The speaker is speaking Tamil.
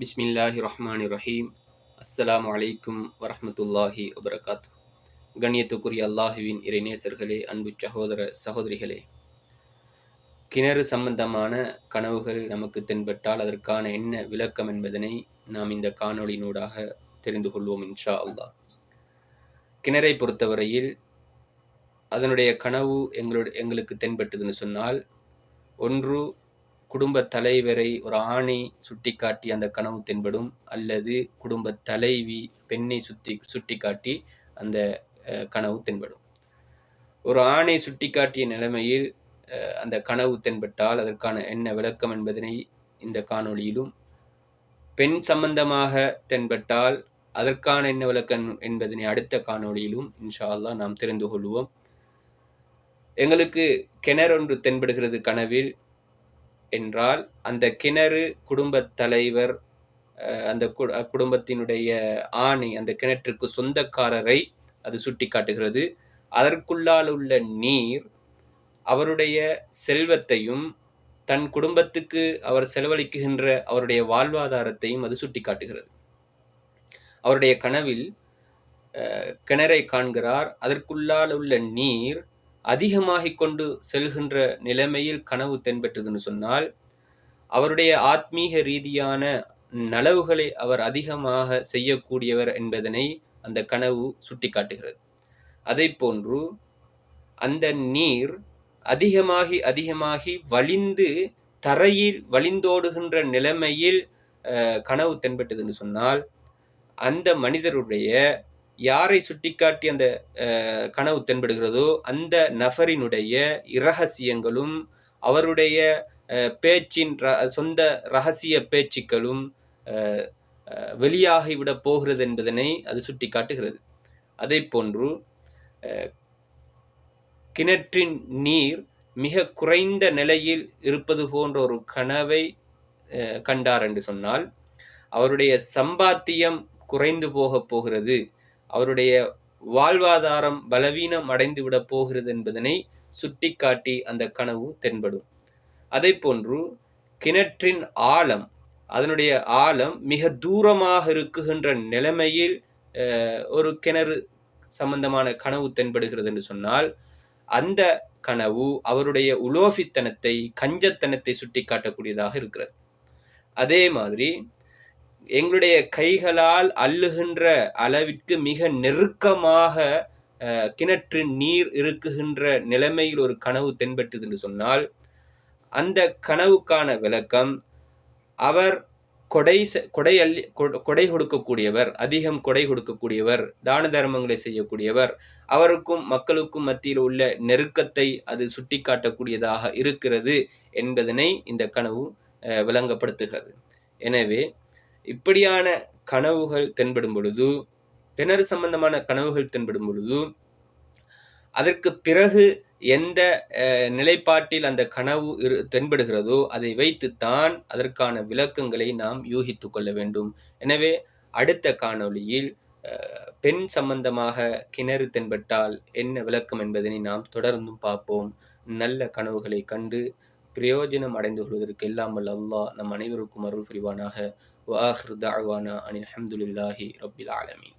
பிஸ்மில்லாஹி ரஹ்மானி ரஹீம். அஸ்ஸலாமு அலைக்கும் வரஹ்மத்துல்லாஹி வபரகாத்து. கண்ணியத்துக்குரிய அல்லாஹுவின் இறைநேசர்களே, அன்பு சகோதர சகோதரிகளே, கிணறு சம்பந்தமான கனவுகள் நமக்கு தென்பட்டால் அதற்கான என்ன விளக்கம் என்பதனை நாம் இந்த காணொளியினூடாக தெரிந்து கொள்வோம் இன்ஷா அல்லாஹ். கிணறை பொறுத்தவரையில் அதனுடைய கனவு எங்களுக்கு தென்பட்டதுன்னு சொன்னால், ஒன்று குடும்ப தலைவரை ஒரு ஆணை சுட்டிக்காட்டி அந்த கனவு தென்படும், அல்லது குடும்ப தலைவி பெண்ணை சுட்டிக்காட்டி அந்த கனவு தென்படும். ஒரு ஆணை சுட்டிக்காட்டிய நிலைமையில் அந்த கனவு தென்பட்டால் அதற்கான என்ன விளக்கம் என்பதனை இந்த காணொளியிலும், பெண் சம்பந்தமாக தென்பட்டால் அதற்கான என்ன விளக்கம் என்பதனை அடுத்த காணொளியிலும் இன்ஷா அல்லாஹ் நாம் தெரிந்து கொள்வோம். எங்களுக்கு கிணறு ஒன்று தென்படுகிறது கனவில் என்றால், அந்த கிணறு குடும்ப தலைவர், அந்த குடும்பத்தினுடைய ஆணை, அந்த கிணற்றுக்கு சொந்தக்காரரை அது சுட்டி காட்டுகிறது. அதற்குள்ளால் உள்ள நீர் அவருடைய செல்வத்தையும் தன் குடும்பத்துக்கு அவர் செலவழிக்கின்ற அவருடைய வாழ்வாதாரத்தையும் அது சுட்டி காட்டுகிறது. அவருடைய கனவில் கிணறை காண்கிறார். அதற்குள்ளால் உள்ள நீர் அதிகமாகிக் கொண்டு செல்கின்ற நிலைமையில் கனவு தென்பட்டதுன்னு சொன்னால், அவருடைய ஆத்மீக ரீதியான நலவுகளை அவர் அதிகமாக செய்யக்கூடியவர் என்பதனை அந்த கனவு சுட்டிக்காட்டுகிறது. அதை போன்று அந்த நீர் அதிகமாகி அதிகமாகி வழிந்து தரையில் வழிந்தோடுகின்ற நிலைமையில் கனவு தென்பட்டதுன்னு சொன்னால், அந்த மனிதருடைய யாரை சுட்டிக்காட்டி அந்த கனவு தென்படுகிறதோ அந்த நபரினுடைய இரகசியங்களும் அவருடைய பேச்சின் சொந்த ரகசிய பேச்சுக்களும் வெளியாகிவிட போகிறது என்பதனை அது சுட்டி காட்டுகிறது. அதை போன்று கிணற்றின் நீர் மிக குறைந்த நிலையில் இருப்பது போன்ற ஒரு கனவை கண்டார் என்று சொன்னால், அவருடைய சம்பாத்தியம் குறைந்து போகிறது, அவருடைய வாழ்வாதாரம் பலவீனம் அடைந்து விட போகிறது என்பதனை சுட்டிக்காட்டி அந்த கனவு தென்படும். அதை போன்று கிணற்றின் ஆழம், அதனுடைய ஆழம் மிக தூரமாக இருக்குகின்ற நிலைமையில் ஒரு கிணறு சம்பந்தமான கனவு தென்படுகிறது என்று சொன்னால், அந்த கனவு அவருடைய உலோபித்தனத்தை, கஞ்சத்தனத்தை சுட்டி காட்டக்கூடியதாக இருக்கிறது. அதே மாதிரி எங்களுடைய கைகளால் அள்ளுகின்ற அளவிற்கு மிக நெருக்கமாக கிணற்றின் நீர் இருக்குகின்ற நிலைமையில் ஒரு கனவு தென்பட்டது என்று சொன்னால், அந்த கனவுக்கான விளக்கம், அவர் கொடை கொடுக்கக்கூடியவர், அதிகம் கொடை கொடுக்கக்கூடியவர், தான தர்மங்களை செய்யக்கூடியவர், அவருக்கும் மக்களுக்கும் மத்தியில் உள்ள நெருக்கத்தை அது சுட்டிக்காட்டக்கூடியதாக இருக்கிறது என்பதனை இந்த கனவு விளங்கப்படுத்துகிறது. எனவே இப்படியான கனவுகள் தென்படும் பொழுது, கிணறு சம்பந்தமான கனவுகள் தென்படும் பொழுது, அதற்கு பிறகு எந்த நிலைப்பாட்டில் அந்த கனவு தென்படுகிறதோ அதை வைத்துத்தான் அதற்கான விளக்கங்களை நாம் யூகித்து கொள்ள வேண்டும். எனவே அடுத்த காணொளியில் பெண் சம்பந்தமாக கிணறு தென்பட்டால் என்ன விளக்கம் என்பதனை நாம் தொடர்ந்தும் பார்ப்போம். நல்ல கனவுகளை கண்டு பிரயோஜனம் அடைந்து கொள்வதற்கு எல்லாம் வல்ல அல்லாஹ் நம் அனைவருக்கும் அருள் புரிவானாக. வஆகிரு தஅவானா அனில் ஹம்துலில்லாஹி ரப்பில் ஆலமீன்.